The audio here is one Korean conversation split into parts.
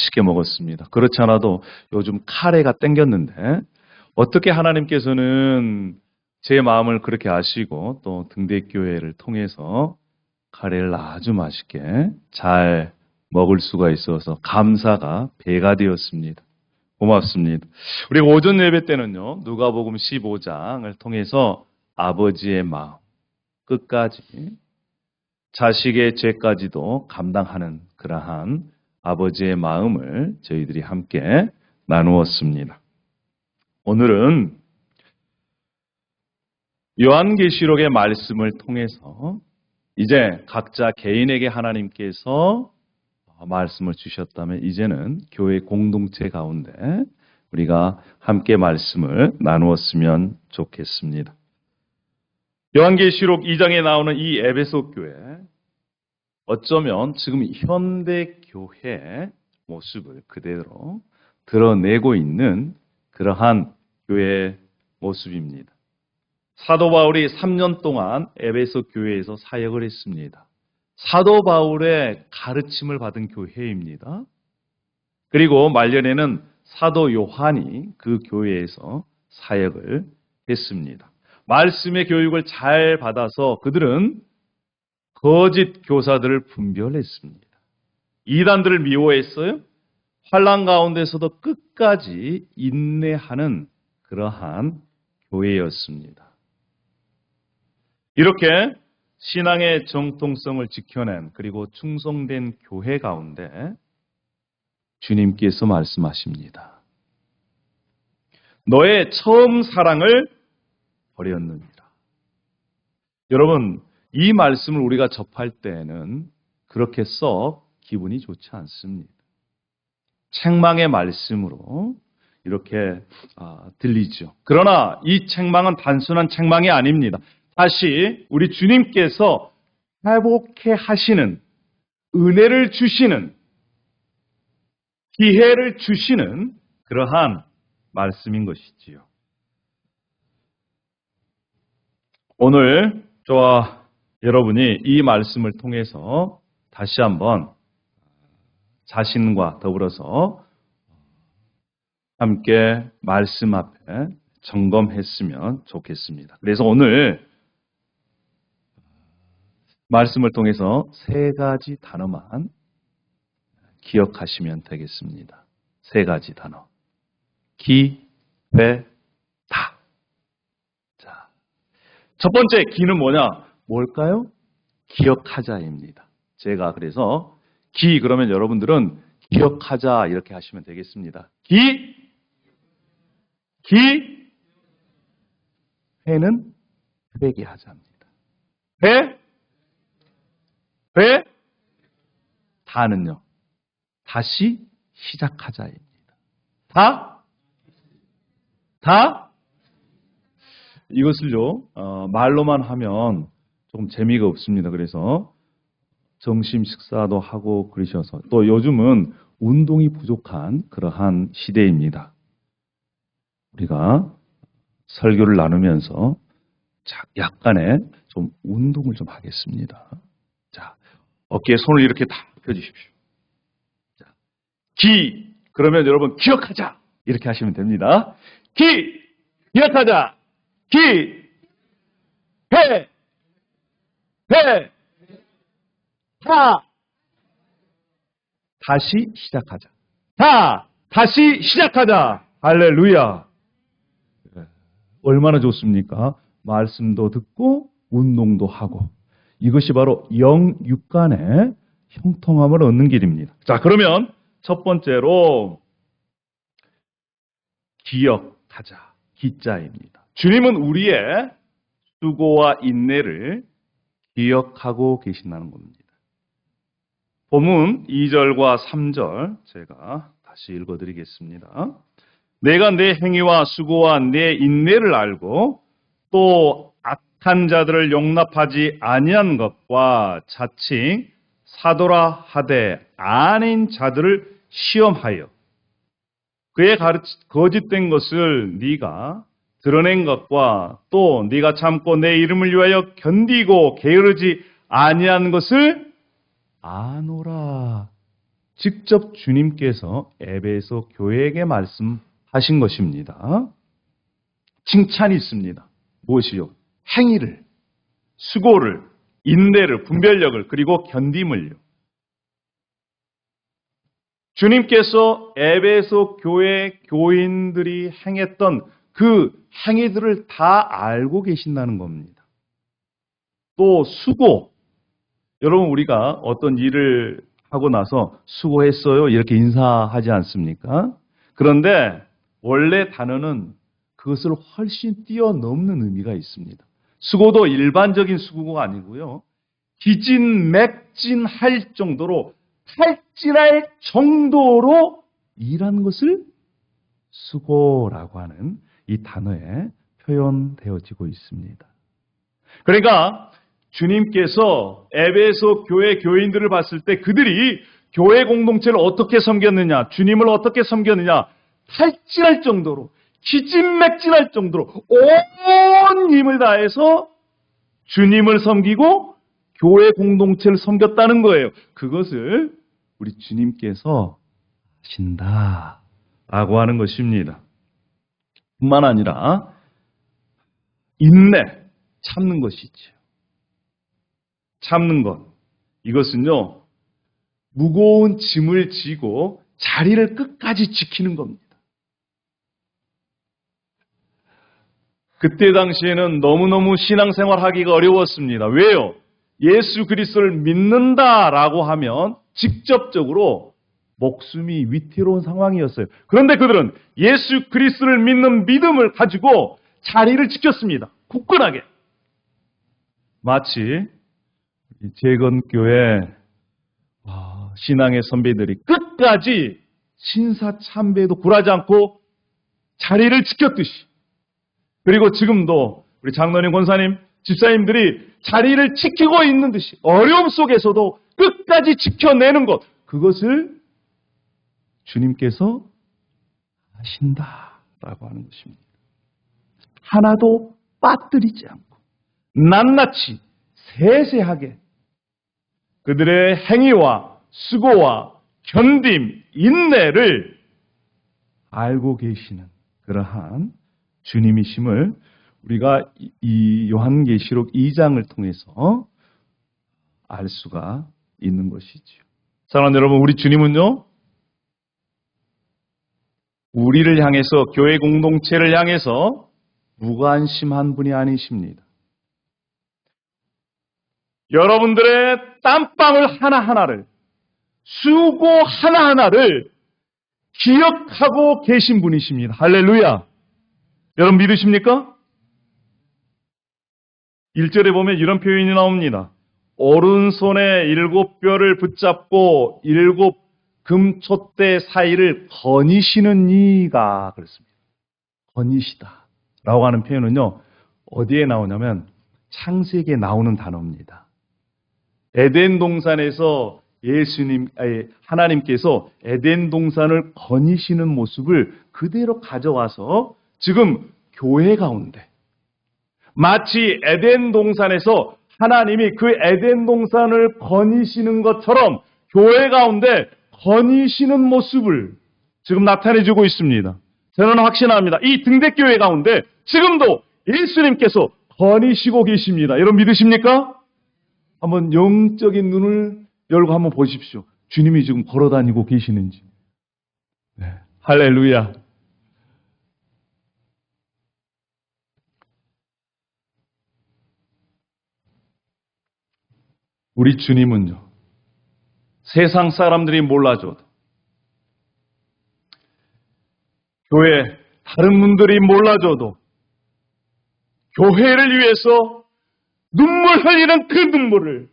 맛있게 먹었습니다. 그렇지 않아도 요즘 카레가 땡겼는데 어떻게 하나님께서는 제 마음을 그렇게 아시고 또 등대교회를 통해서 카레를 아주 맛있게 잘 먹을 수가 있어서 감사가 배가 되었습니다. 고맙습니다. 우리가 오전 예배 때는요, 누가복음 15장을 통해서 아버지의 마음 끝까지 자식의 죄까지도 감당하는 그러한 아버지의 마음을 저희들이 함께 나누었습니다. 오늘은 요한계시록의 말씀을 통해서 이제 각자 개인에게 하나님께서 말씀을 주셨다면 이제는 교회 공동체 가운데 우리가 함께 말씀을 나누었으면 좋겠습니다. 요한계시록 2장에 나오는 이 에베소 교회, 어쩌면 지금 현대 교회 모습을 그대로 드러내고 있는 그러한 교회 모습입니다. 사도 바울이 3년 동안 에베소 교회에서 사역을 했습니다. 사도 바울의 가르침을 받은 교회입니다. 그리고 말년에는 사도 요한이 그 교회에서 사역을 했습니다. 말씀의 교육을 잘 받아서 그들은 거짓 교사들을 분별했습니다. 이단들을 미워했어요. 환난 가운데서도 끝까지 인내하는 그러한 교회였습니다. 이렇게 신앙의 정통성을 지켜낸 그리고 충성된 교회 가운데 주님께서 말씀하십니다. 너의 처음 사랑을 버렸느니라. 여러분, 이 말씀을 우리가 접할 때에는 그렇게 썩 기분이 좋지 않습니다. 책망의 말씀으로 이렇게 들리죠. 그러나 이 책망은 단순한 책망이 아닙니다. 다시 우리 주님께서 회복해 하시는, 은혜를 주시는, 기회를 주시는 그러한 말씀인 것이지요. 오늘 저와 여러분이 이 말씀을 통해서 다시 한번 자신과 더불어서 함께 말씀 앞에 점검했으면 좋겠습니다. 그래서 오늘 말씀을 통해서 3가지 단어만 기억하시면 되겠습니다. 3가지 단어. 기, 회, 다. 자, 첫 번째 기는 뭐냐? 뭘까요? 기억하자입니다. 제가 그래서 기 그러면 여러분들은 기억하자 이렇게 하시면 되겠습니다. 기, 회는 회개하자입니다. 회, 다는요. 다시 시작하자입니다. 다? 이것을요, 말로만 하면 조금 재미가 없습니다. 그래서 점심 식사도 하고 그러셔서 또 요즘은 운동이 부족한 그러한 시대입니다. 우리가 설교를 나누면서 약간의 좀 운동을 좀 하겠습니다. 자, 어깨에 손을 이렇게 다 펴주십시오. 자, 기, 그러면 여러분 기억하자 이렇게 하시면 됩니다. 기억하자. 회, 다, 다시 시작하자. 다시 시작하자. 할렐루야. 얼마나 좋습니까? 말씀도 듣고 운동도 하고 이것이 바로 영육간의 형통함을 얻는 길입니다. 자, 그러면 첫 번째로 기억하자. 기자입니다. 주님은 우리의 수고와 인내를 기억하고 계신다는 겁니다. 본문 2절과 3절 제가 다시 읽어드리겠습니다. 내가 내 행위와 수고와 내 인내를 알고 또 악한 자들을 용납하지 아니한 것과 자칭 사도라 하되 아닌 자들을 시험하여 그의 거짓된 것을 네가 드러낸 것과 또 네가 참고 내 이름을 위하여 견디고 게으르지 아니한 것을 아노라. 직접 주님께서 에베소 교회에게 말씀하신 것입니다. 칭찬이 있습니다. 무엇이요? 행위를, 수고를, 인내를, 분별력을, 그리고 견딤을요. 주님께서 에베소 교회 교인들이 행했던 그 행위들을 다 알고 계신다는 겁니다. 또 수고, 여러분 우리가 어떤 일을 하고 나서 수고했어요 이렇게 인사하지 않습니까? 그런데 원래 단어는 그것을 훨씬 뛰어넘는 의미가 있습니다. 수고도 일반적인 수고가 아니고요. 기진맥진할 정도로 탈진할 정도로 일한 것을 수고라고 하는 이 단어에 표현되어지고 있습니다. 그러니까 주님께서 에베소 교회 교인들을 봤을 때 그들이 교회 공동체를 어떻게 섬겼느냐, 주님을 어떻게 섬겼느냐, 탈진할 정도로, 기진맥진할 정도로 온 힘을 다해서 주님을 섬기고 교회 공동체를 섬겼다는 거예요. 그것을 우리 주님께서 하신다라고 하는 것입니다. 뿐만 아니라 인내, 참는 것이죠. 참는 것. 이것은요, 무거운 짐을 지고 자리를 끝까지 지키는 겁니다. 그때 당시에는 너무너무 신앙생활 하기가 어려웠습니다. 왜요? 예수 그리스도를 믿는다라고 하면 직접적으로 목숨이 위태로운 상황이었어요. 그런데 그들은 예수 그리스도를 믿는 믿음을 가지고 자리를 지켰습니다. 굳건하게. 마치 재건교회 신앙의 선배들이 끝까지 신사참배도 굴하지 않고 자리를 지켰듯이, 그리고 지금도 우리 장로님, 권사님, 집사님들이 자리를 지키고 있는 듯이 어려움 속에서도 끝까지 지켜내는 것, 그것을 주님께서 하신다라고 하는 것입니다. 하나도 빠뜨리지 않고 낱낱이 세세하게 그들의 행위와 수고와 견딤, 인내를 알고 계시는 그러한 주님이심을 우리가 이 요한계시록 2장을 통해서 알 수가 있는 것이지요. 사랑하는 여러분, 우리 주님은요, 우리를 향해서, 교회 공동체를 향해서 무관심한 분이 아니십니다. 여러분들의 땀방울 하나하나를, 수고 하나하나를 기억하고 계신 분이십니다. 할렐루야. 여러분 믿으십니까? 1절에 보면 이런 표현이 나옵니다. 오른손에 7뼈를 붙잡고 7 금촛대 사이를 거니시는 이가 그렇습니다. 거니시다 라고 하는 표현은요, 어디에 나오냐면 창세기에 나오는 단어입니다. 에덴 동산에서 하나님께서 에덴 동산을 거니시는 모습을 그대로 가져와서 지금 교회 가운데, 마치 에덴 동산에서 하나님이 그 에덴 동산을 거니시는 것처럼 교회 가운데 거니시는 모습을 지금 나타내주고 있습니다. 저는 확신합니다. 이 등대교회 가운데 지금도 예수님께서 거니시고 계십니다. 여러분 믿으십니까? 한번 영적인 눈을 열고 한번 보십시오. 주님이 지금 걸어다니고 계시는지. 네. 할렐루야. 우리 주님은요, 세상 사람들이 몰라줘도, 교회 다른 분들이 몰라줘도, 교회를 위해서 눈물 흘리는 그 눈물을,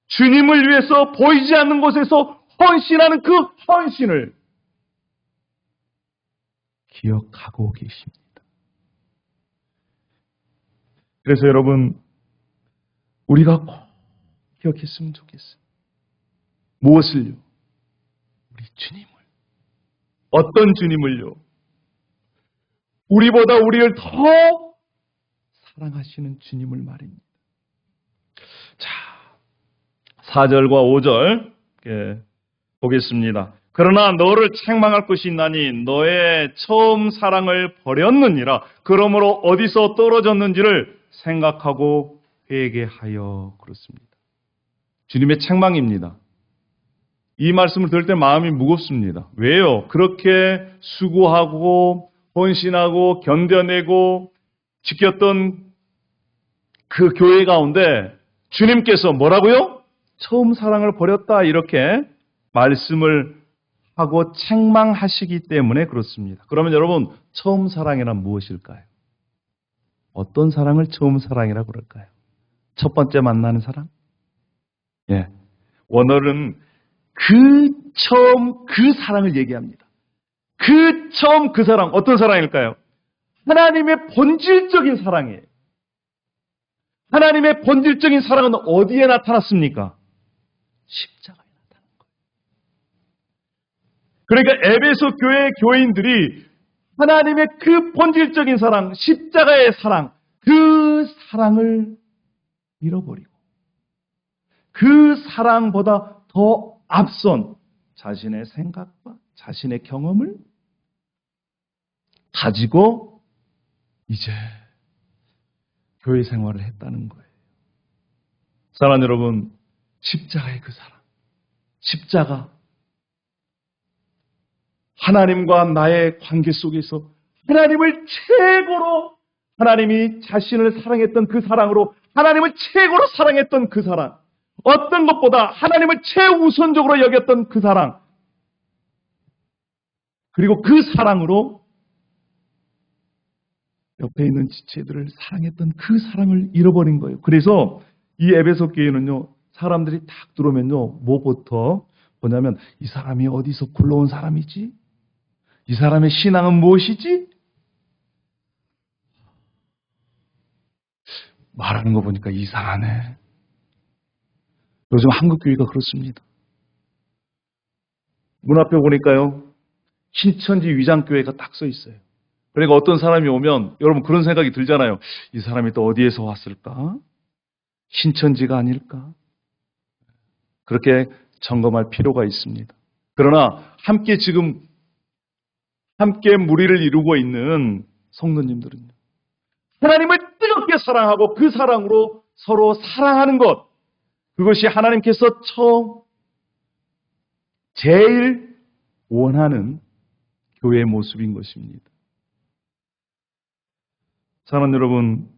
주님을 위해서 보이지 않는 곳에서 헌신하는 그 헌신을 기억하고 계십니다. 그래서 여러분, 우리가 꼭 기억했으면 좋겠어요. 무엇을요? 우리 주님을. 어떤 주님을요? 우리보다 우리를 더 사랑하시는 주님을 말입니다. 자, 4절과 5절 보겠습니다. 그러나 너를 책망할 것이 있나니 너의 처음 사랑을 버렸느니라. 그러므로 어디서 떨어졌는지를 생각하고 회개하여. 그렇습니다. 주님의 책망입니다. 이 말씀을 들을 때 마음이 무겁습니다. 왜요? 그렇게 수고하고 헌신하고 견뎌내고 지켰던 그 교회 가운데 주님께서 뭐라고요? 처음 사랑을 버렸다, 이렇게 말씀을 하고 책망하시기 때문에 그렇습니다. 그러면 여러분, 처음 사랑이란 무엇일까요? 어떤 사랑을 처음 사랑이라고 그럴까요? 첫 번째 만나는 사랑? 예. 원어는 처음 그 사랑을 얘기합니다. 처음 그 사랑, 어떤 사랑일까요? 하나님의 본질적인 사랑이에요. 하나님의 본질적인 사랑은 어디에 나타났습니까? 십자가에 나타난 거예요. 그러니까 에베소 교회 교인들이 하나님의 그 본질적인 사랑, 십자가의 사랑, 그 사랑을 잃어버리고 그 사랑보다 더 앞선 자신의 생각과 자신의 경험을 가지고 이제 교회 생활을 했다는 거예요. 사랑하는 여러분, 십자가의 그 사랑, 십자가, 하나님과 나의 관계 속에서 하나님을 최고로, 하나님이 자신을 사랑했던 그 사랑으로 하나님을 최고로 사랑했던 그 사랑, 어떤 것보다 하나님을 최우선적으로 여겼던 그 사랑, 그리고 그 사랑으로 옆에 있는 지체들을 사랑했던 그 사랑을 잃어버린 거예요. 그래서 이 에베소 교회는요, 사람들이 딱 들어오면요, 뭐부터 보냐면, 이 사람이 어디서 굴러온 사람이지? 이 사람의 신앙은 무엇이지? 말하는 거 보니까 이상하네. 요즘 한국 교회가 그렇습니다. 문 앞에 보니까요, 신천지 위장교회가 딱 써 있어요. 그러니까 어떤 사람이 오면 여러분 그런 생각이 들잖아요. 이 사람이 또 어디에서 왔을까? 신천지가 아닐까? 그렇게 점검할 필요가 있습니다. 그러나 함께 무리를 이루고 있는 성도님들은요, 하나님을 뜨겁게 사랑하고 그 사랑으로 서로 사랑하는 것, 그것이 하나님께서 제일 원하는 교회의 모습인 것입니다. 사랑하는 여러분,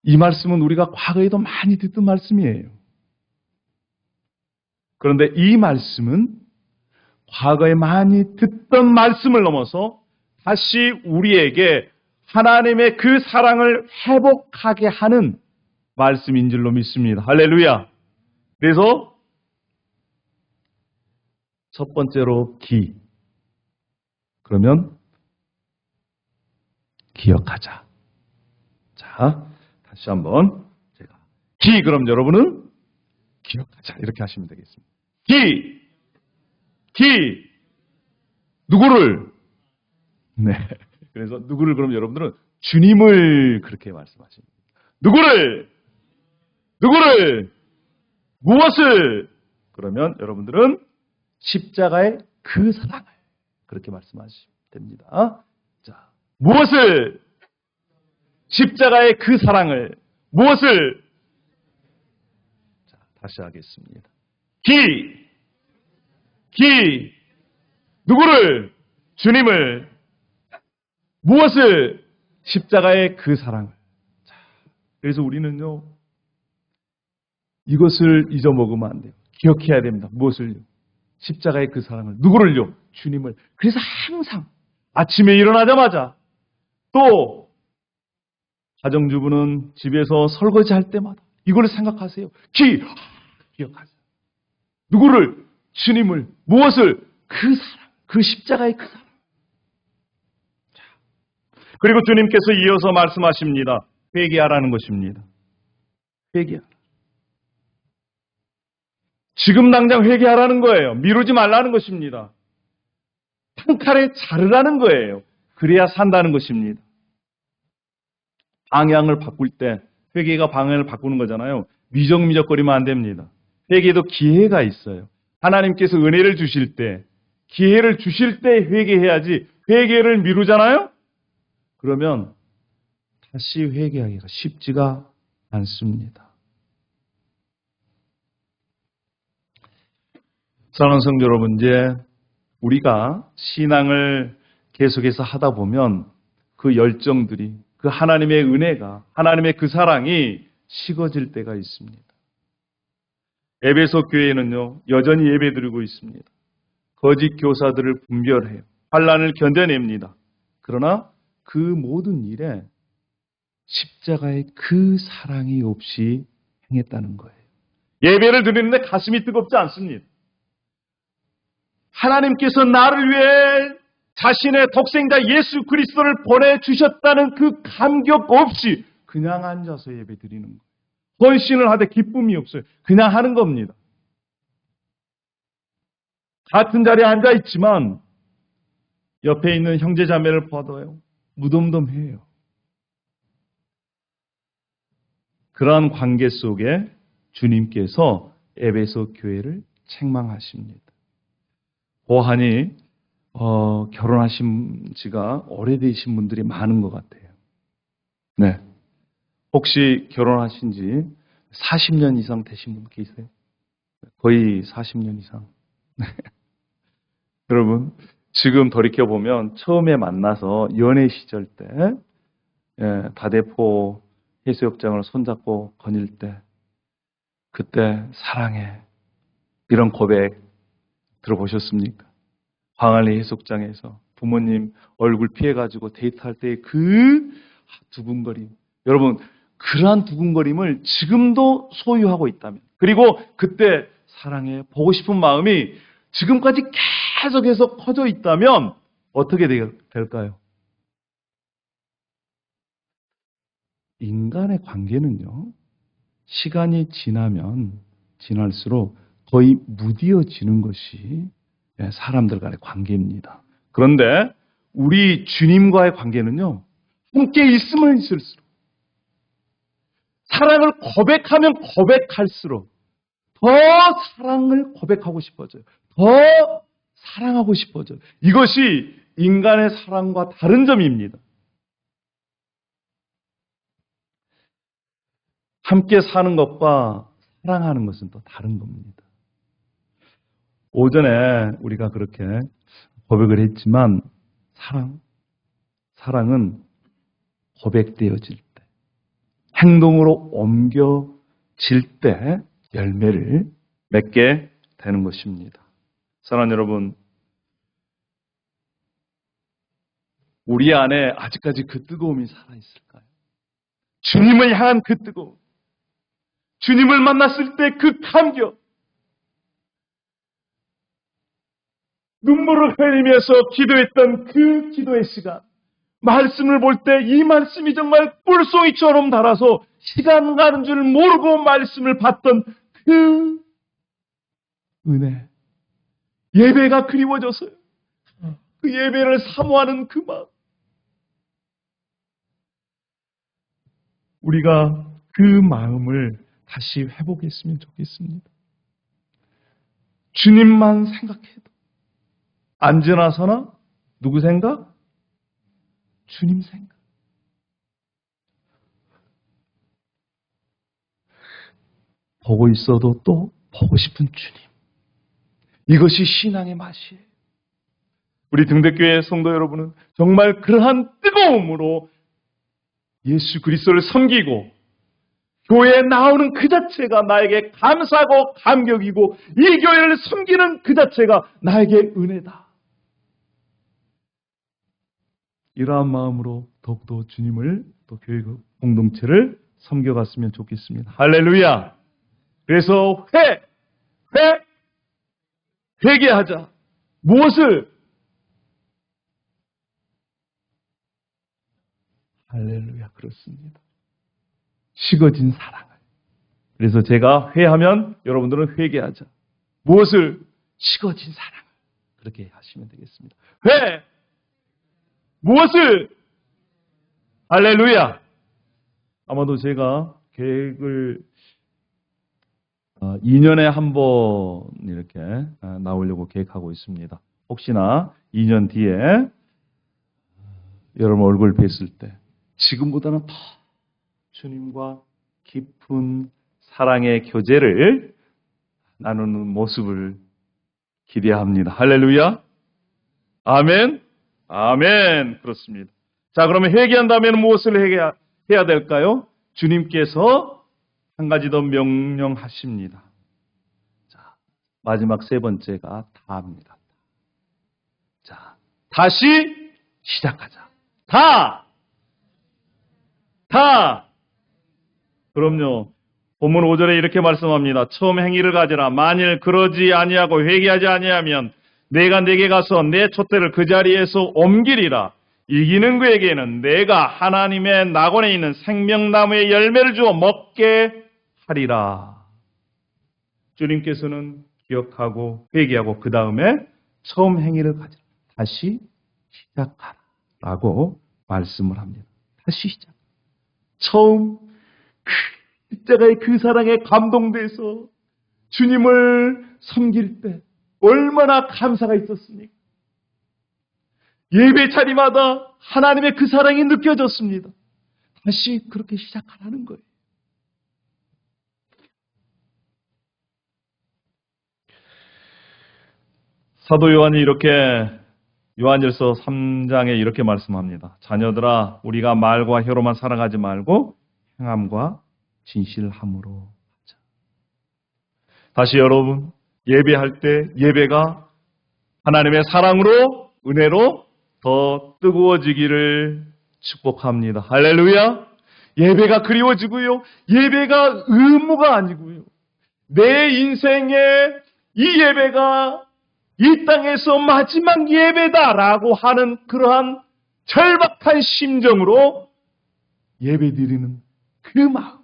이 말씀은 우리가 과거에도 많이 듣던 말씀이에요. 그런데 이 말씀은 과거에 많이 듣던 말씀을 넘어서 다시 우리에게 하나님의 그 사랑을 회복하게 하는 말씀인 줄로 믿습니다. 할렐루야. 그래서 첫 번째로 그러면 기억하자. 자, 다시 한번 제가 그럼 여러분은 기억하자, 이렇게 하시면 되겠습니다. 누구를? 네. 그래서 누구를, 그럼 여러분들은 주님을 그렇게 말씀하십니다. 누구를? 무엇을? 그러면 여러분들은 십자가의 그 사랑을 그렇게 말씀하시면 됩니다. 자, 무엇을? 십자가의 그 사랑을. 무엇을? 자, 다시 하겠습니다. 누구를? 주님을. 무엇을? 십자가의 그 사랑을. 자, 그래서 우리는요, 이것을 잊어먹으면 안 돼요. 기억해야 됩니다. 무엇을요? 십자가의 그 사랑을. 누구를요? 주님을. 그래서 항상 아침에 일어나자마자, 또 가정주부는 집에서 설거지할 때마다 이걸 생각하세요. 기억하세요. 누구를? 주님을. 무엇을? 그 사랑, 그 십자가의 그 사랑. 자, 그리고 주님께서 이어서 말씀하십니다. 회개하라는 것입니다. 회개하라. 지금 당장 회개하라는 거예요. 미루지 말라는 것입니다. 판칼에 자르라는 거예요. 그래야 산다는 것입니다. 방향을 바꿀 때, 회개가 방향을 바꾸는 거잖아요. 미적미적거리면 안 됩니다. 회개도 기회가 있어요. 하나님께서 은혜를 주실 때, 기회를 주실 때 회개해야지 회개를 미루잖아요? 그러면 다시 회개하기가 쉽지가 않습니다. 사랑하는 성도 여러분, 이제 우리가 신앙을 계속해서 하다 보면 그 열정들이, 그 하나님의 은혜가, 하나님의 그 사랑이 식어질 때가 있습니다. 에베소 교회는요, 여전히 예배드리고 있습니다. 거짓 교사들을 분별해요. 환난을 견뎌냅니다. 그러나 그 모든 일에 십자가의 그 사랑이 없이 행했다는 거예요. 예배를 드리는데 가슴이 뜨겁지 않습니다. 하나님께서 나를 위해 자신의 독생자 예수 그리스도를 보내주셨다는 그 감격 없이 그냥 앉아서 예배 드리는 거예요. 헌신을 하되 기쁨이 없어요. 그냥 하는 겁니다. 같은 자리에 앉아 있지만 옆에 있는 형제 자매를 봐도요, 무덤덤해요. 그러한 관계 속에 주님께서 에베소 교회를 책망하십니다. 보아하니 결혼하신 지가 오래되신 분들이 많은 것 같아요. 네. 혹시 결혼하신 지 40년 이상 되신 분 계세요? 거의 40년 이상. 네. 여러분, 지금 돌이켜보면 처음에 만나서 연애 시절 때 다대포 해수욕장을 손잡고 거닐 때 그때 사랑해 이런 고백 들어보셨습니까? 광안리 해수욕장에서 부모님 얼굴 피해가지고 데이트할 때 그 두근거림. 여러분, 그러한 두근거림을 지금도 소유하고 있다면, 그리고 그때 사랑해 보고 싶은 마음이 지금까지 계속해서 커져 있다면 어떻게 될까요? 인간의 관계는요, 시간이 지나면 지날수록 거의 무뎌지는 것이 사람들 간의 관계입니다. 그런데 우리 주님과의 관계는요, 함께 있으면 있을수록, 사랑을 고백하면 고백할수록 더 사랑을 고백하고 싶어져요. 더 사랑하고 싶어져요. 이것이 인간의 사랑과 다른 점입니다. 함께 사는 것과 사랑하는 것은 또 다른 겁니다. 오전에 우리가 그렇게 고백을 했지만 사랑은 고백되어질 때, 행동으로 옮겨질 때 열매를 맺게 되는 것입니다. 사랑하는 여러분, 우리 안에 아직까지 그 뜨거움이 살아있을까요? 주님을 향한 그 뜨거움, 주님을 만났을 때 그 감격, 눈물을 흘리면서 기도했던 그 기도의 시간, 말씀을 볼 때 이 말씀이 정말 뿔송이처럼 달아서 시간 가는 줄 모르고 말씀을 받던 그 은혜, 예배가 그리워져서요. 그 예배를 사모하는 그 마음, 우리가 그 마음을 다시 회복했으면 좋겠습니다. 주님만 생각해도 앉으나 서나 누구 생각? 주님 생각. 보고 있어도 또 보고 싶은 주님. 이것이 신앙의 맛이에요. 우리 등대교회 성도 여러분은 정말 그러한 뜨거움으로 예수 그리스도를 섬기고 교회에 나오는 그 자체가 나에게 감사하고 감격이고 이 교회를 섬기는 그 자체가 나에게 은혜다. 이러한 마음으로 더욱더 주님을 또 교회 공동체를 섬겨갔으면 좋겠습니다. 할렐루야. 그래서 회개하자. 무엇을? 할렐루야. 그렇습니다. 식어진 사랑을. 그래서 제가 회하면 여러분들은 회개하자. 무엇을? 식어진 사랑을. 그렇게 하시면 되겠습니다. 무엇을? 할렐루야. 아마도 제가 계획을 2년에 한 번 이렇게 나오려고 계획하고 있습니다. 혹시나 2년 뒤에 여러분 얼굴 뵀을 때 지금보다는 더 주님과 깊은 사랑의 교제를 나누는 모습을 기대합니다. 할렐루야. 아멘. 아멘. 그렇습니다. 자, 그러면 회개한 다음에는 무엇을 해야 될까요? 주님께서 한 가지 더 명령하십니다. 자, 마지막 세 번째가 다입니다. 자, 다시 시작하자. 다. 그럼요. 본문 5절에 이렇게 말씀합니다. 처음 행위를 가지라. 만일 그러지 아니하고 회개하지 아니하면 내가 네게 가서 내 촛대를 그 자리에서 옮기리라. 이기는 그에게는 내가 하나님의 낙원에 있는 생명나무의 열매를 주어 먹게 하리라. 주님께서는 기억하고 회개하고 그 다음에 처음 행위를 가지라. 다시 시작하라 라고 말씀을 합니다. 다시 시작. 처음 십자가의 그 사랑에 감동돼서 주님을 섬길 때 얼마나 감사가 있었습니까? 예배 자리마다 하나님의 그 사랑이 느껴졌습니다. 다시 그렇게 시작하라는 거예요. 사도 요한이 이렇게 요한일서 3장에 이렇게 말씀합니다. 자녀들아, 우리가 말과 혀로만 살아가지 말고 행함과 진실함으로 하자. 다시 여러분, 예배할 때 예배가 하나님의 사랑으로, 은혜로 더 뜨거워지기를 축복합니다. 할렐루야! 예배가 그리워지고요. 예배가 의무가 아니고요. 내 인생에 이 예배가 이 땅에서 마지막 예배다라고 하는 그러한 절박한 심정으로 예배드리는 그 마음.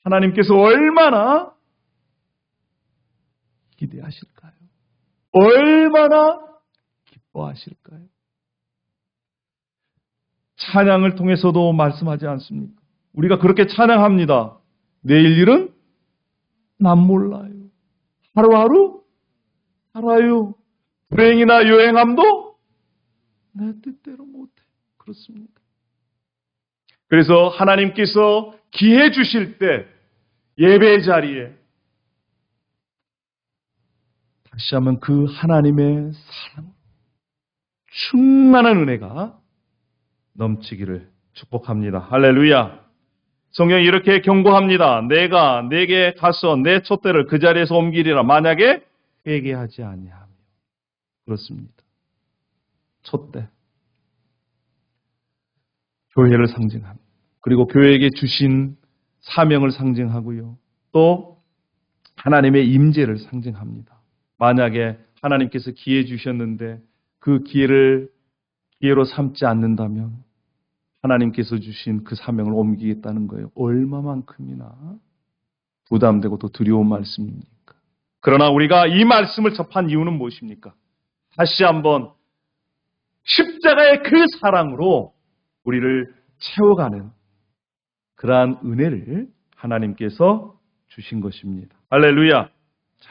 하나님께서 얼마나 기대하실까요? 얼마나 기뻐하실까요? 찬양을 통해서도 말씀하지 않습니까? 우리가 그렇게 찬양합니다. 내일 일은 난 몰라요. 하루하루 살아요. 불행이나 요행함도 내 뜻대로 못해. 그렇습니다. 그래서 하나님께서 기회 주실 때 예배 자리에 다시 한번 그 하나님의 사랑, 충만한 은혜가 넘치기를 축복합니다. 할렐루야. 성경이 이렇게 경고합니다. 내가 내게 가서 내 촛대를 그 자리에서 옮기리라. 만약에 회개하지 아니하며. 그렇습니다. 촛대. 교회를 상징합니다. 그리고 교회에게 주신 사명을 상징하고요. 또 하나님의 임재를 상징합니다. 만약에 하나님께서 기회 주셨는데 그 기회로 삼지 않는다면 하나님께서 주신 그 사명을 옮기겠다는 거예요. 얼마만큼이나 부담되고 또 두려운 말씀입니까? 그러나 우리가 이 말씀을 접한 이유는 무엇입니까? 다시 한번 십자가의 그 사랑으로 우리를 채워가는 그러한 은혜를 하나님께서 주신 것입니다. 할렐루야. 자,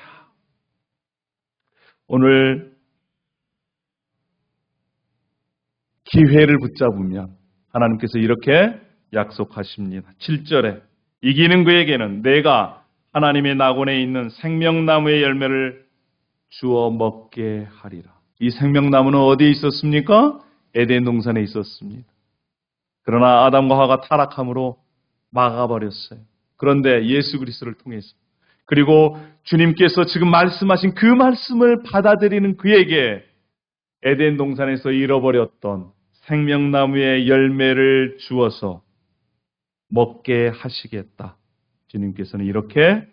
오늘 기회를 붙잡으면 하나님께서 이렇게 약속하십니다. 7절에 이기는 그에게는 내가 하나님의 낙원에 있는 생명나무의 열매를 주어 먹게 하리라. 이 생명나무는 어디에 있었습니까? 에덴 동산에 있었습니다. 그러나 아담과 하와가 타락함으로 막아버렸어요. 그런데 예수 그리스도를 통해서 그리고 주님께서 지금 말씀하신 그 말씀을 받아들이는 그에게 에덴 동산에서 잃어버렸던 생명나무의 열매를 주어서 먹게 하시겠다. 주님께서는 이렇게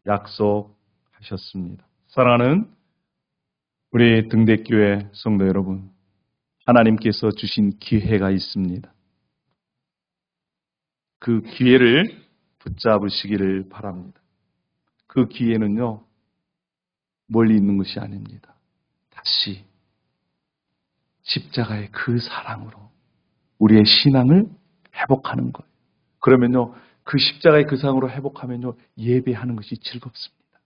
약속하셨습니다. 사랑하는 우리 등대교회 성도 여러분, 하나님께서 주신 기회가 있습니다. 그 기회를 붙잡으시기를 바랍니다. 그 기회는요, 멀리 있는 것이 아닙니다. 다시 십자가의 그 사랑으로 우리의 신앙을 회복하는 거예요. 그러면요, 그 십자가의 그 사랑으로 회복하면요, 예배하는 것이 즐겁습니다.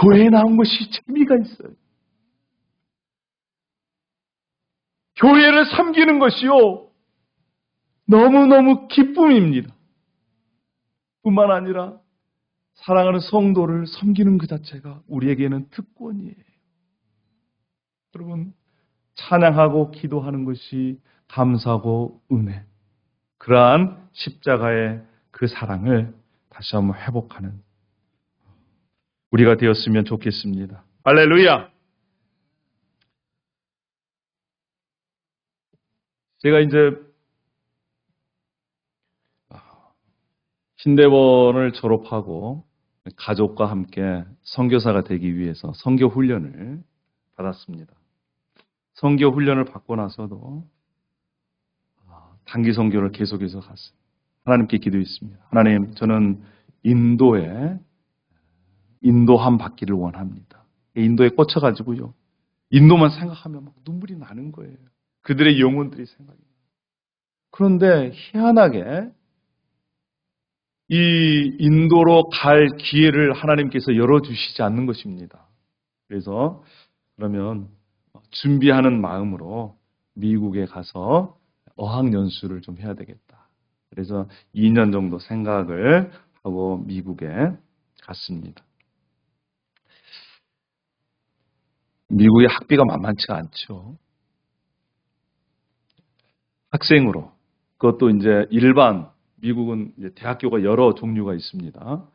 교회에 나온 것이 재미가 있어요. 교회를 섬기는 것이요, 너무너무 기쁨입니다. 뿐만 아니라 사랑하는 성도를 섬기는 그 자체가 우리에게는 특권이에요. 여러분, 찬양하고 기도하는 것이 감사하고 은혜, 그러한 십자가의 그 사랑을 다시 한번 회복하는 우리가 되었으면 좋겠습니다. 할렐루야! 제가 이제 신대원을 졸업하고 가족과 함께 선교사가 되기 위해서 선교 훈련을 받았습니다. 선교 훈련을 받고 나서도 단기 선교를 계속해서 갔어요. 하나님께 기도했습니다. 하나님, 저는 인도함 받기를 원합니다. 인도에 꽂혀가지고요, 인도만 생각하면 막 눈물이 나는 거예요. 그들의 영혼들이 생각이 나요. 그런데 희한하게 이 인도로 갈 기회를 하나님께서 열어주시지 않는 것입니다. 그래서 그러면 준비하는 마음으로 미국에 가서 어학연수를 좀 해야 되겠다. 그래서 2년 정도 생각을 하고 미국에 갔습니다. 미국의 학비가 만만치가 않죠. 학생으로, 그것도 이제 일반, 미국은 이제 대학교가 여러 종류가 있습니다.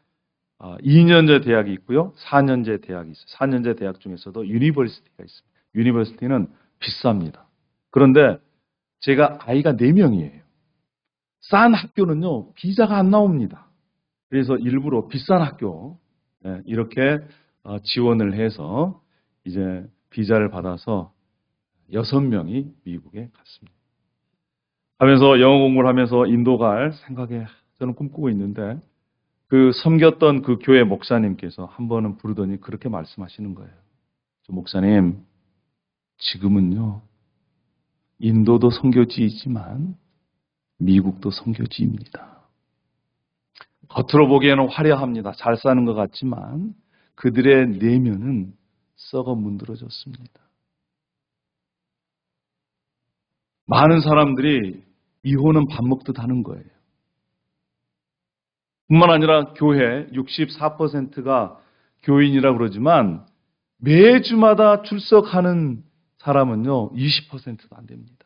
2년제 대학이 있고요, 4년제 대학이 있어요. 4년제 대학 중에서도 유니버시티가 있습니다. 유니버시티는 비쌉니다. 그런데 제가 아이가 4명이에요. 싼 학교는요, 비자가 안 나옵니다. 그래서 일부러 비싼 학교 이렇게 지원을 해서 이제 비자를 받아서 6명이 미국에 갔습니다. 하면서 영어 공부를 하면서 인도 갈 생각에 저는 꿈꾸고 있는데, 그 섬겼던 그 교회 목사님께서 한 번은 부르더니 그렇게 말씀하시는 거예요. 저 목사님, 지금은요, 인도도 선교지이지만 미국도 선교지입니다. 겉으로 보기에는 화려합니다. 잘 사는 것 같지만 그들의 내면은 썩어 문드러졌습니다. 많은 사람들이 이혼은 밥 먹듯 하는 거예요. 뿐만 아니라 교회 64%가 교인이라고 그러지만 매주마다 출석하는 사람은요, 20%도 안 됩니다.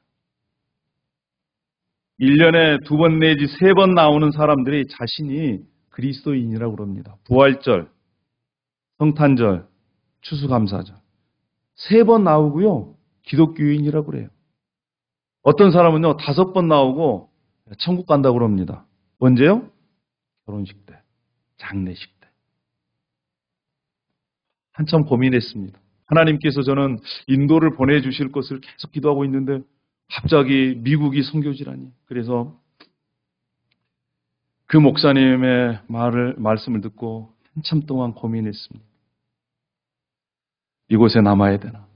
1년에 2번 내지 3번 나오는 사람들이 자신이 그리스도인이라고 그럽니다. 부활절, 성탄절, 추수감사절 3번 나오고요, 기독교인이라고 그래요. 어떤 사람은요, 5번 나오고 천국 간다고 그럽니다. 언제요? 결혼식 때, 장례식 때. 한참 고민했습니다. 하나님께서 저는 인도를 보내주실 것을 계속 기도하고 있는데 갑자기 미국이 선교지라니. 그래서 그 목사님의 말씀을 듣고 한참 동안 고민했습니다. 이곳에 남아야 되나?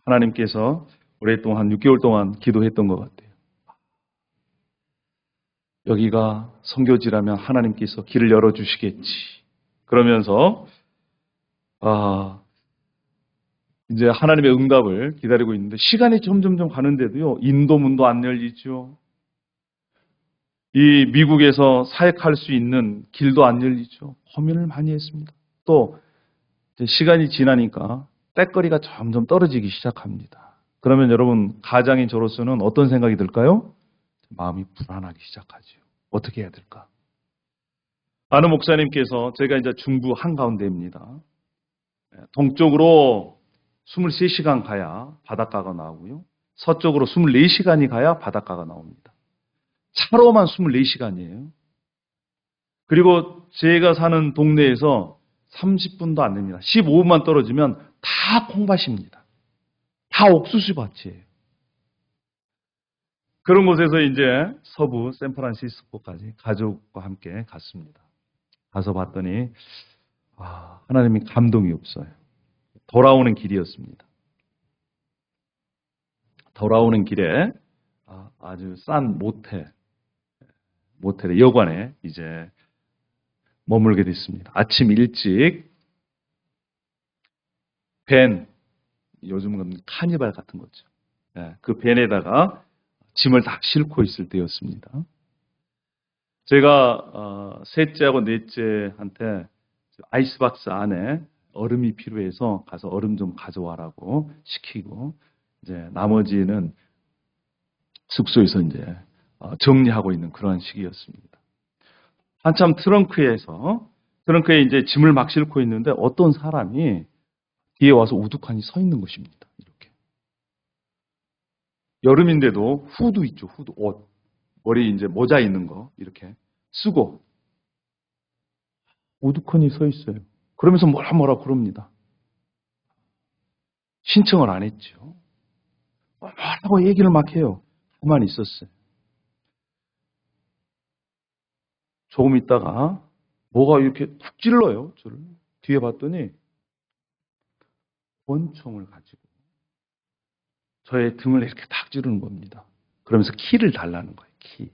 하나님께서 오랫동안 한 6개월 동안 기도했던 것 같아요. 여기가 선교지라면 하나님께서 길을 열어주시겠지. 그러면서 이제 하나님의 응답을 기다리고 있는데 시간이 점점점 가는데도요, 인도문도 안 열리죠. 이 미국에서 사역할 수 있는 길도 안 열리죠. 고민을 많이 했습니다. 또 시간이 지나니까 때거리가 점점 떨어지기 시작합니다. 그러면 여러분, 가장인 저로서는 어떤 생각이 들까요? 마음이 불안하기 시작하죠. 어떻게 해야 될까? 아는 목사님께서, 제가 이제 중부 한가운데입니다. 동쪽으로 23시간 가야 바닷가가 나오고요, 서쪽으로 24시간이 가야 바닷가가 나옵니다. 차로만 24시간이에요. 그리고 제가 사는 동네에서 30분도 안 됩니다. 15분만 떨어지면 다 콩밭입니다. 다 옥수수밭이에요. 그런 곳에서 이제 서부 샌프란시스코까지 가족과 함께 갔습니다. 가서 봤더니 하나님이 감동이 없어요. 돌아오는 길이었습니다. 돌아오는 길에 아주 싼 모텔의 여관에 이제 머물게 됐습니다. 아침 일찍 벤, 요즘은 카니발 같은 거죠. 예, 그 벤에다가 짐을 다 싣고 있을 때였습니다. 제가 셋째하고 넷째한테 아이스박스 안에 얼음이 필요해서 가서 얼음 좀 가져와라고 시키고, 이제 나머지는 숙소에서 이제 정리하고 있는 그런 시기였습니다. 한참 트렁크에 이제 짐을 막 싣고 있는데 어떤 사람이 뒤에 와서 우두커니 서 있는 것입니다. 이렇게. 여름인데도 후드 있죠, 후드, 옷. 머리 이제 모자 있는 거, 이렇게 쓰고, 우두커니 서 있어요. 그러면서 뭐라 그럽니다. 신청을 안 했죠. 뭐라고 얘기를 막 해요. 가만히 있었어요. 조금 있다가 뭐가 이렇게 툭 찔러요, 저를. 뒤에 봤더니 권총을 가지고 저의 등을 이렇게 탁 찌르는 겁니다. 그러면서 키를 달라는 거예요, 키.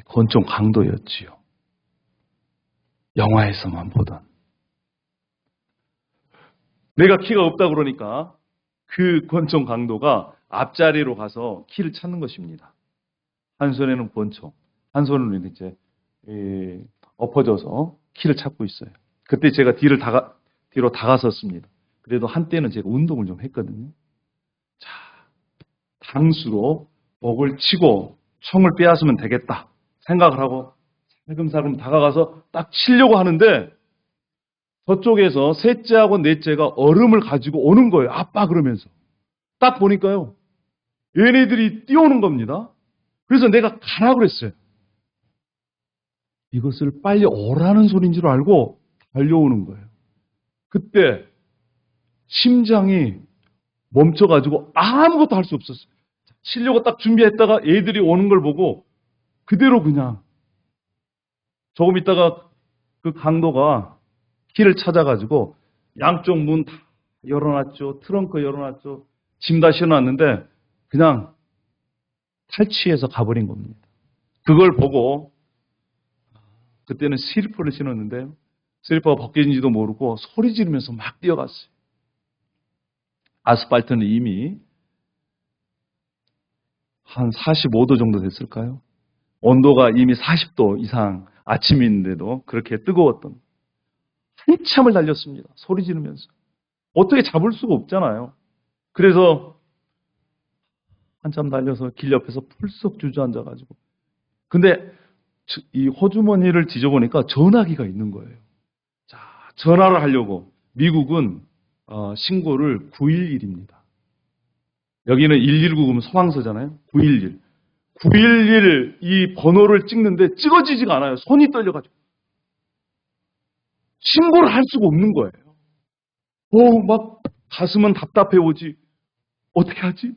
권총 강도였지요. 영화에서만 보던. 내가 키가 없다 그러니까 그 권총 강도가 앞자리로 가서 키를 찾는 것입니다. 한 손에는 권총, 한 손으로 이제 엎어져서 키를 찾고 있어요. 그때 제가 뒤로 다가섰습니다. 그래도 한때는 제가 운동을 좀 했거든요. 자, 당수로 목을 치고 총을 빼앗으면 되겠다 생각을 하고 살금살금 다가가서 딱 치려고 하는데 저쪽에서 셋째하고 넷째가 얼음을 가지고 오는 거예요. 아빠 그러면서. 딱 보니까요. 얘네들이 뛰어오는 겁니다. 그래서 내가 가라 그랬어요. 이것을 빨리 오라는 소리인 줄 알고 달려오는 거예요. 그때 심장이 멈춰가지고 아무것도 할 수 없었어요. 치려고 딱 준비했다가 애들이 오는 걸 보고 그대로 그냥 조금 있다가 그 강도가 키를 찾아가지고 양쪽 문 다 열어놨죠. 트렁크 열어놨죠. 짐 다 실어놨는데 그냥 탈취해서 가버린 겁니다. 그걸 보고 그때는 슬리퍼를 신었는데 슬리퍼가 벗겨진지도 모르고 소리 지르면서 막 뛰어갔어요. 아스팔트는 이미 한 45도 정도 됐을까요? 온도가 이미 40도 이상 아침인데도 그렇게 뜨거웠던 한참을 달렸습니다. 소리 지르면서. 어떻게 잡을 수가 없잖아요. 그래서 한참 달려서 길 옆에서 풀썩 주저앉아가지고. 근데 이 호주머니를 뒤져보니까 전화기가 있는 거예요. 자, 전화를 하려고. 미국은 신고를 911입니다. 여기는 119 그러면 소방서잖아요. 911. 911 이 번호를 찍는데 찍어지지가 않아요. 손이 떨려가지고. 신고를 할 수가 없는 거예요. 막 가슴은 답답해 오지. 어떻게 하지?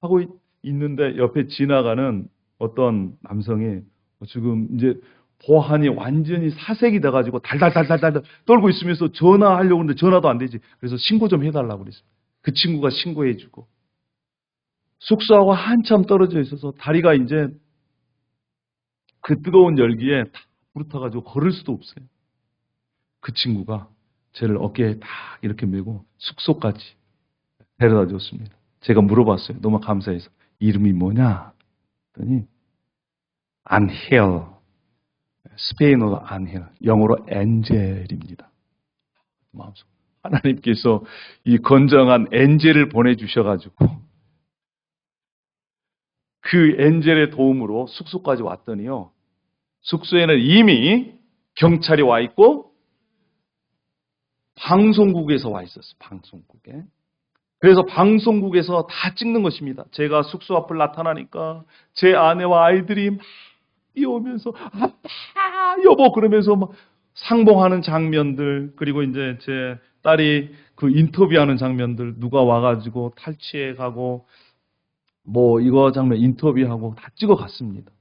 하고 있는데 옆에 지나가는 어떤 남성이 지금 이제 보안이 완전히 사색이 돼가지고 달달달달달 떨고 있으면서 전화하려고 하는데 전화도 안 되지. 그래서 신고 좀 해달라고 그랬어요. 그 친구가 신고해주고. 숙소하고 한참 떨어져 있어서 다리가 이제 그 뜨거운 열기에 다 부르터가지고 걸을 수도 없어요. 그 친구가 저를 어깨에 딱 이렇게 메고 숙소까지 데려다 줬습니다. 제가 물어봤어요. 너무 감사해서. 이름이 뭐냐? 그랬더니 안헬. 스페인어로 안헬. 영어로 엔젤입니다. 마음속. 하나님께서 이 건정한 엔젤을 보내주셔가지고 그 엔젤의 도움으로 숙소까지 왔더니요. 숙소에는 이미 경찰이 와 있고 방송국에서 와 있었어요. 방송국에. 그래서 방송국에서 다 찍는 것입니다. 제가 숙소 앞을 나타나니까 제 아내와 아이들이 막 뛰어오면서 아빠 여보 그러면서 막 상봉하는 장면들 그리고 이제 제 딸이 그 인터뷰하는 장면들 누가 와가지고 탈취해 가고 뭐 이거 장면 인터뷰하고 다 찍어 갔습니다.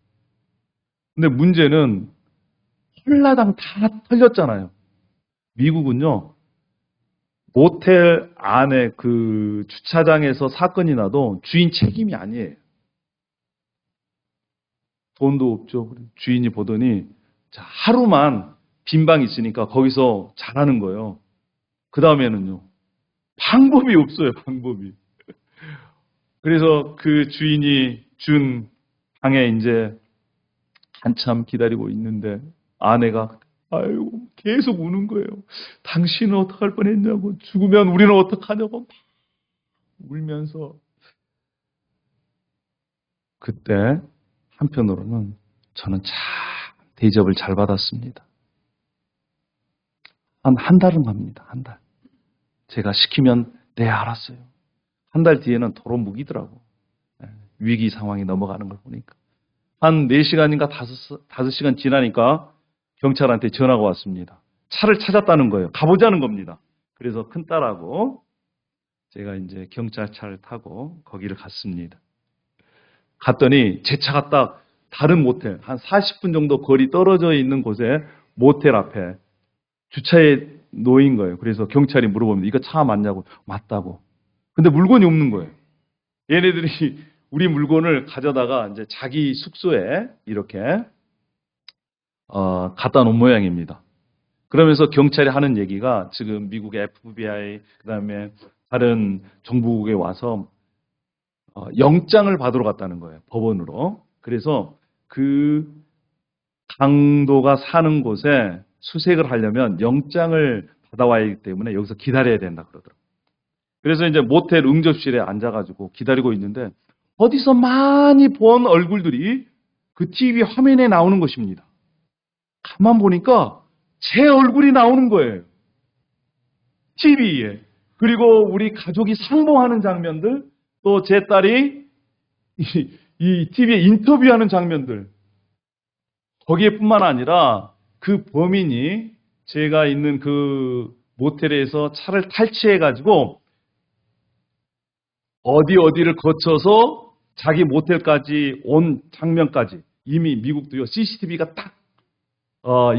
근데 문제는 홀라당 다 털렸잖아요. 미국은요. 모텔 안에 그 주차장에서 사건이 나도 주인 책임이 아니에요. 돈도 없죠. 주인이 보더니 자, 하루만 빈방 있으니까 거기서 자라는 거예요. 그 다음에는요. 방법이 없어요, 방법이. 그래서 그 주인이 준 방에 이제 한참 기다리고 있는데 아내가 아유 계속 우는 거예요. 당신은 어떡할 뻔했냐고, 죽으면 우리는 어떡하냐고 막 울면서. 그때 한편으로는 저는 참 대접을 잘 받았습니다. 한 달은 갑니다. 한 달. 제가 시키면 네 알았어요. 한 달 뒤에는 도로 무기더라고. 위기 상황이 넘어가는 걸 보니까. 한 4시간인가 5시간 지나니까 경찰한테 전화가 왔습니다. 차를 찾았다는 거예요. 가보자는 겁니다. 그래서 큰딸하고 제가 이제 경찰차를 타고 거기를 갔습니다. 갔더니 제 차가 딱 다른 모텔, 한 40분 정도 거리 떨어져 있는 곳에 모텔 앞에 주차에 놓인 거예요. 그래서 경찰이 물어봅니다. 이거 차 맞냐고. 맞다고. 근데 물건이 없는 거예요. 얘네들이 우리 물건을 가져다가 이제 자기 숙소에 이렇게 갖다 놓은 모양입니다. 그러면서 경찰이 하는 얘기가 지금 미국의 FBI 그다음에 다른 정부국에 와서 영장을 받으러 갔다는 거예요. 법원으로. 그래서 그 강도가 사는 곳에 수색을 하려면 영장을 받아와야 하기 때문에 여기서 기다려야 된다 그러더라고요. 그래서 이제 모텔 응접실에 앉아가지고 기다리고 있는데 어디서 많이 본 얼굴들이 그 TV 화면에 나오는 것입니다. 가만 보니까 제 얼굴이 나오는 거예요. TV에. 그리고 우리 가족이 상봉하는 장면들, 또 제 딸이 이 TV에 인터뷰하는 장면들. 거기에뿐만 아니라 그 범인이 제가 있는 그 모텔에서 차를 탈취해가지고 어디를 거쳐서 자기 모텔까지 온 장면까지 이미 미국도요 CCTV가 딱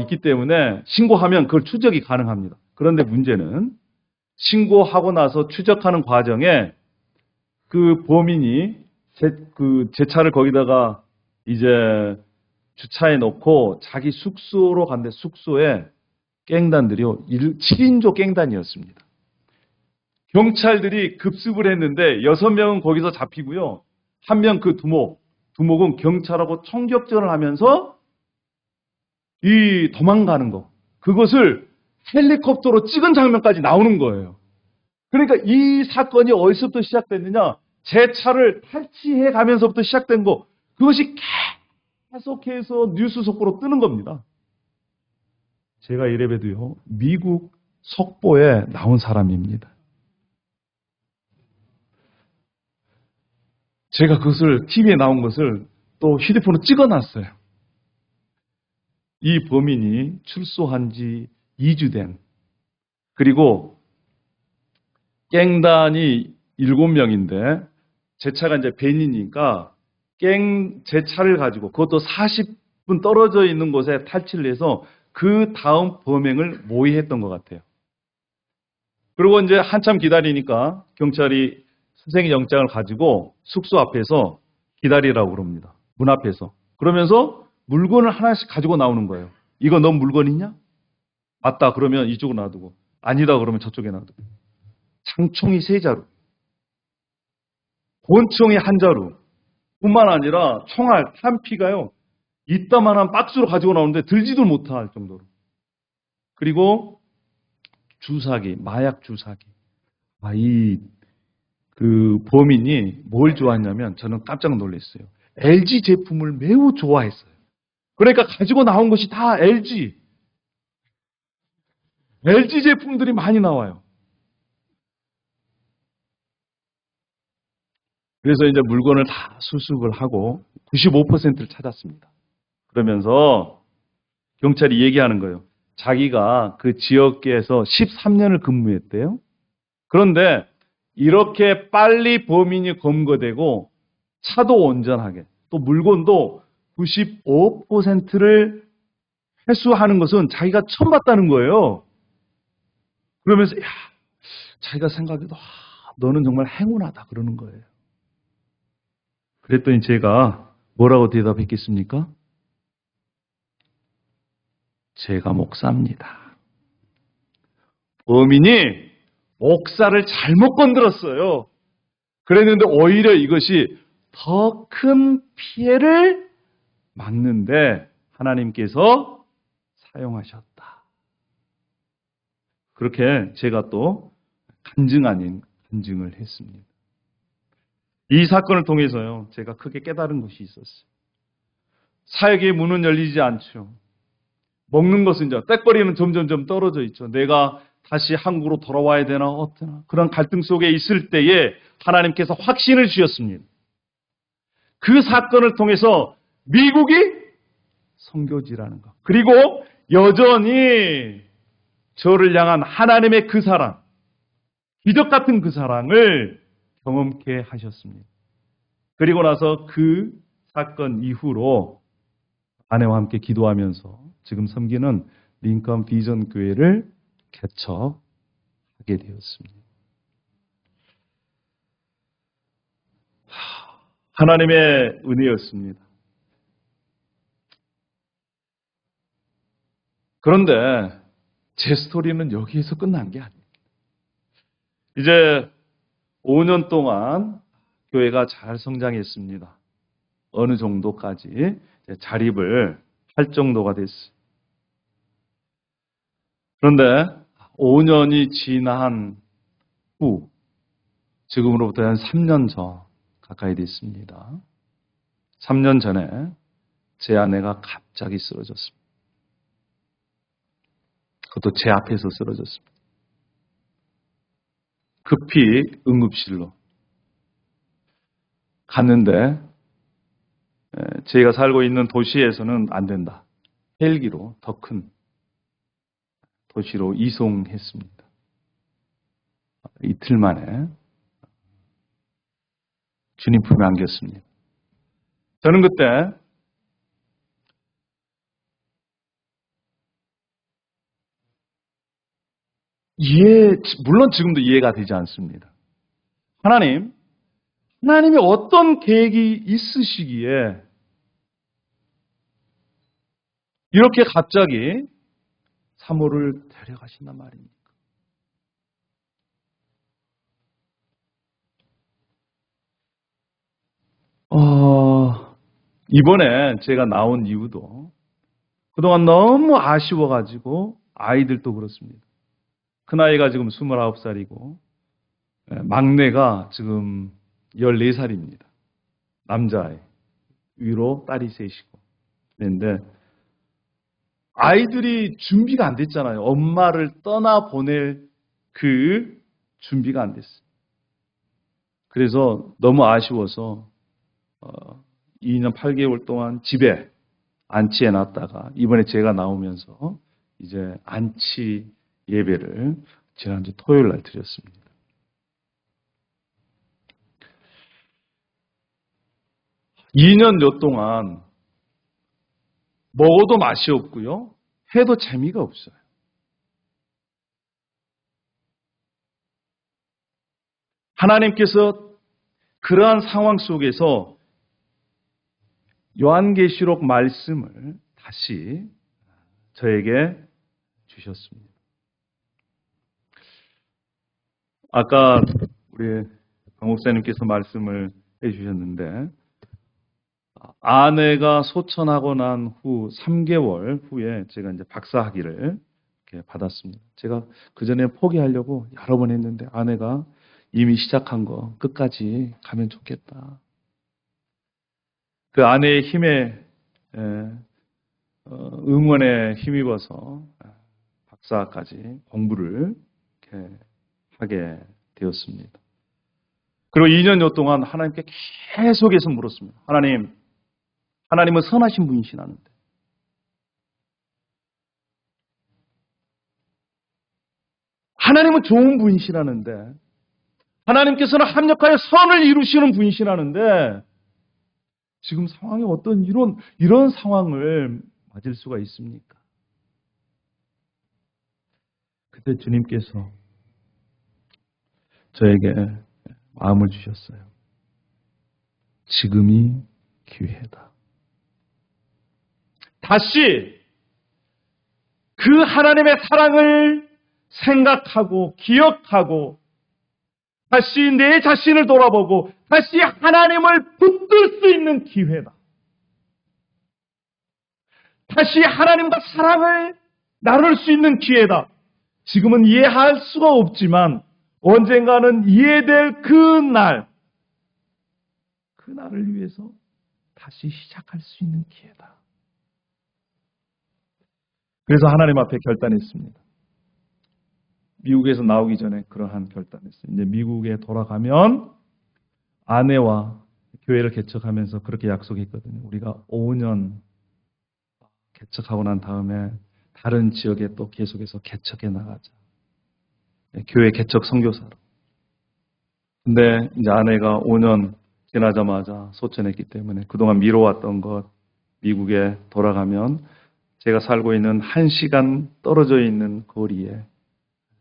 있기 때문에 신고하면 그걸 추적이 가능합니다. 그런데 문제는 신고하고 나서 추적하는 과정에 그 범인이 제 차를 거기다가 이제 주차해 놓고 자기 숙소로 갔는데 숙소에 갱단들이요 7인조 갱단이었습니다. 경찰들이 급습을 했는데 6명은 거기서 잡히고요. 한 명 그 두목은 경찰하고 총격전을 하면서 이 도망가는 거. 그것을 헬리콥터로 찍은 장면까지 나오는 거예요. 그러니까 이 사건이 어디서부터 시작됐느냐? 제 차를 탈취해 가면서부터 시작된 거. 그것이 계속해서 뉴스 속보로 뜨는 겁니다. 제가 이래봬도요. 미국 속보에 나온 사람입니다. 제가 그것을 TV에 나온 것을 또 휴대폰으로 찍어놨어요. 이 범인이 출소한 지 2주 된 그리고 갱단이 7명인데 제 차가 이제 벤이니까 제 차를 가지고 그것도 40분 떨어져 있는 곳에 탈취를 해서 그 다음 범행을 모의했던 것 같아요. 그리고 이제 한참 기다리니까 경찰이 수색 영장을 가지고 숙소 앞에서 기다리라고 그럽니다. 문 앞에서. 그러면서 물건을 하나씩 가지고 나오는 거예요. 이거 너 물건이냐? 맞다. 그러면 이쪽으로 놔두고. 아니다. 그러면 저쪽에 놔두고. 장총이 3자루. 권총이 1자루. 뿐만 아니라 총알, 탄피가요. 이따만한 박스로 가지고 나오는데 들지도 못할 정도로. 그리고 주사기, 마약 주사기. 그 범인이 뭘 좋아했냐면 저는 깜짝 놀랐어요. LG 제품을 매우 좋아했어요. 그러니까 가지고 나온 것이 다 LG 제품들이 많이 나와요. 그래서 이제 물건을 다 수습을 하고 95%를 찾았습니다. 그러면서 경찰이 얘기하는 거예요. 자기가 그 지역에서 13년을 근무했대요. 그런데 이렇게 빨리 범인이 검거되고 차도 온전하게 또 물건도 95%를 회수하는 것은 자기가 처음 봤다는 거예요. 그러면서 자기가 생각해도 너는 정말 행운하다 그러는 거예요. 그랬더니 제가 뭐라고 대답했겠습니까? 제가 목사입니다. 범인이 목사를 잘못 건드렸어요. 그랬는데 오히려 이것이 더 큰 피해를 막는데 하나님께서 사용하셨다. 그렇게 제가 또 간증 아닌 간증을 했습니다. 이 사건을 통해서요, 제가 크게 깨달은 것이 있었어요. 사역의 문은 열리지 않죠. 먹는 것은 이제 떏벌이는 점점점 떨어져 있죠. 내가 다시 한국으로 돌아와야 되나 어떠나 그런 갈등 속에 있을 때에 하나님께서 확신을 주셨습니다. 그 사건을 통해서 미국이 선교지라는 것, 그리고 여전히 저를 향한 하나님의 그 사랑, 기적 같은 그 사랑을 경험케 하셨습니다. 그리고 나서 그 사건 이후로 아내와 함께 기도하면서 지금 섬기는 링컨 비전 교회를 개척하게 되었습니다. 하나님의 은혜였습니다. 그런데 제 스토리는 여기에서 끝난 게 아닙니다. 이제 5년 동안 교회가 잘 성장했습니다. 어느 정도까지 자립을 할 정도가 됐어요. 그런데 5년이 지난 후, 지금으로부터 한 3년 전 가까이 됐습니다. 3년 전에 제 아내가 갑자기 쓰러졌습니다. 그것도 제 앞에서 쓰러졌습니다. 급히 응급실로 갔는데 제가 살고 있는 도시에서는 안 된다. 헬기로 더 큰 도시로 이송했습니다. 이틀 만에 주님 품에 안겼습니다. 저는 그때 물론 지금도 이해가 되지 않습니다. 하나님이 어떤 계획이 있으시기에 이렇게 갑자기 사모를 데려가신단 말입니까? 이번에 제가 나온 이유도 그동안 너무 아쉬워가지고 아이들도 그렇습니다. 큰아이가 지금 29살이고 막내가 지금 14살입니다. 남자아이. 위로 딸이 셋이고. 그런데 아이들이 준비가 안 됐잖아요. 엄마를 떠나보낼 그 준비가 안 됐어요. 그래서 너무 아쉬워서 2년 8개월 동안 집에 안치해 놨다가 이번에 제가 나오면서 이제 안치 예배를 지난주 토요일 날 드렸습니다. 이 년여 동안 먹어도 맛이 없고요. 해도 재미가 없어요. 하나님께서 그러한 상황 속에서 요한계시록 말씀을 다시 저에게 주셨습니다. 아까 우리 강 목사님께서 말씀을 해주셨는데 아내가 소천하고 난 후 3개월 후에 제가 이제 박사학위를 이렇게 받았습니다. 제가 그 전에 포기하려고 여러 번 했는데 아내가 이미 시작한 거 끝까지 가면 좋겠다. 그 아내의 힘에 응원에 힘입어서 박사까지 공부를 이렇게 하게 되었습니다. 그리고 2년여 동안 하나님께 계속해서 물었습니다. 하나님은 선하신 분이시라는데 하나님은 좋은 분이시라는데 하나님께서는 합력하여 선을 이루시는 분이시라는데 지금 상황이 어떤 이런 상황을 맞을 수가 있습니까? 그때 주님께서 저에게 마음을 주셨어요. 지금이 기회다. 다시 그 하나님의 사랑을 생각하고 기억하고 다시 내 자신을 돌아보고 다시 하나님을 붙들 수 있는 기회다. 다시 하나님과 사랑을 나눌 수 있는 기회다. 지금은 이해할 수가 없지만 언젠가는 이해될 그날을 위해서 다시 시작할 수 있는 기회다. 그래서 하나님 앞에 결단했습니다. 미국에서 나오기 전에 그러한 결단했어요. 이제 미국에 돌아가면 아내와 교회를 개척하면서 그렇게 약속했거든요. 우리가 5년 개척하고 난 다음에 다른 지역에 또 계속해서 개척해 나가자. 교회 개척 선교사로. 근데 이제 아내가 5년 지나자마자 소천했기 때문에 그동안 미뤄왔던 것 미국에 돌아가면 제가 살고 있는 1시간 떨어져 있는 거리에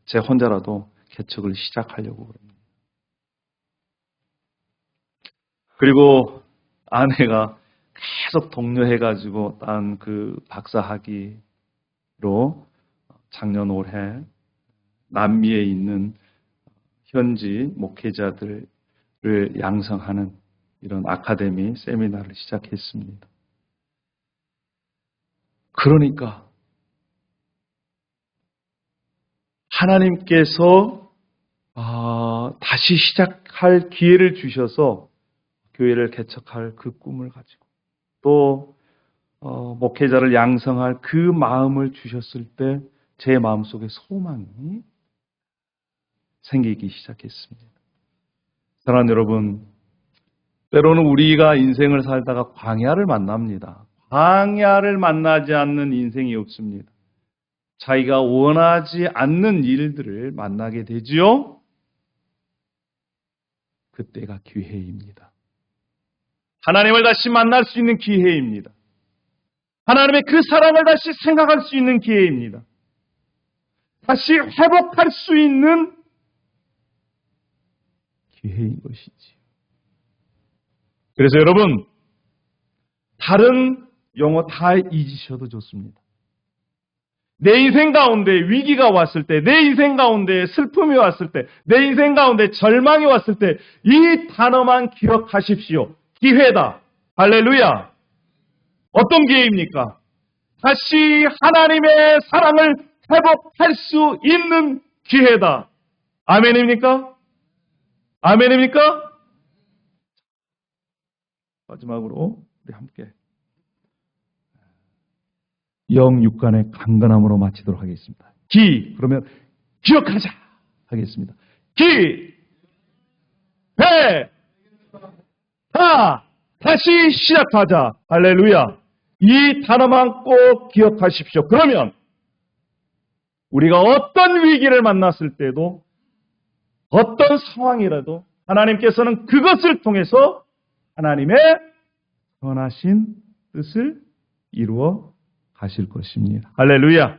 제 혼자라도 개척을 시작하려고 그럽니다. 그리고 아내가 계속 독려해가지고 딴 그 박사 학위로 작년 올해 남미에 있는 현지 목회자들을 양성하는 이런 아카데미 세미나를 시작했습니다. 그러니까 하나님께서 다시 시작할 기회를 주셔서 교회를 개척할 그 꿈을 가지고 또 목회자를 양성할 그 마음을 주셨을 때 제 마음속에 소망이 생기기 시작했습니다. 사랑하는 여러분, 때로는 우리가 인생을 살다가 광야를 만납니다. 광야를 만나지 않는 인생이 없습니다. 자기가 원하지 않는 일들을 만나게 되지요. 그때가 기회입니다. 하나님을 다시 만날 수 있는 기회입니다. 하나님의 그 사랑을 다시 생각할 수 있는 기회입니다. 다시 회복할 수 있는 기회인 것이지. 그래서 여러분, 다른 용어 다 잊으셔도 좋습니다. 내 인생 가운데 위기가 왔을 때, 내 인생 가운데 슬픔이 왔을 때, 내 인생 가운데 절망이 왔을 때 이 단어만 기억하십시오. 기회다. 할렐루야. 어떤 기회입니까? 다시 하나님의 사랑을 회복할 수 있는 기회다. 아멘입니까? 아멘입니까? 마지막으로 우리 함께 영육간의 강건함으로 마치도록 하겠습니다. 그러면 기억하자 하겠습니다. 다시 시작하자. 할렐루야. 이 단어만 꼭 기억하십시오. 그러면 우리가 어떤 위기를 만났을 때도 어떤 상황이라도 하나님께서는 그것을 통해서 하나님의 선하신 뜻을 이루어 가실 것입니다. 할렐루야.